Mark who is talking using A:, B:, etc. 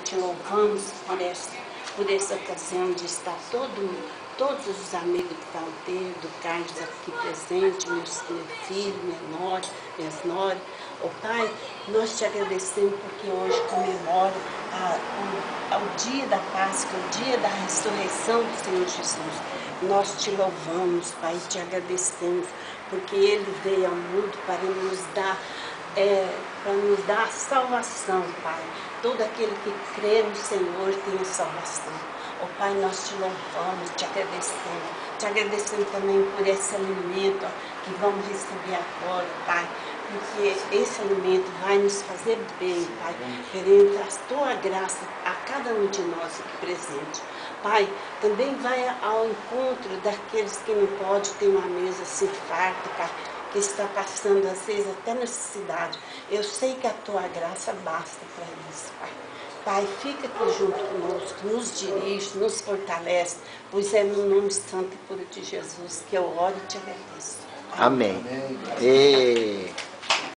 A: te louvamos por essa ocasião de estar todos os amigos do Caldeiro, do Carlos aqui presente, meu filho, minhas noras. Ó Pai, nós te agradecemos porque hoje comemora o dia da Páscoa, o dia da ressurreição do Senhor Jesus. Nós te louvamos, Pai, e te agradecemos, porque Ele veio ao mundo para nos dar a salvação, Pai. Todo aquele que crê no Senhor tem a salvação. Ó Pai, nós te louvamos, te agradecemos também por esse alimento que vamos receber agora, Pai, porque esse alimento vai nos fazer bem, Pai, querendo a tua graça a cada um de nós aqui presente. Pai, também vai ao encontro daqueles que não podem ter uma mesa assim farta, Pai, que está passando às vezes até necessidade. Eu sei que a tua graça basta para isso, Pai. Pai, fica aqui junto conosco, nos dirige, nos fortalece, pois é no nome santo e puro de Jesus que eu oro e te agradeço.
B: Amém. Amém.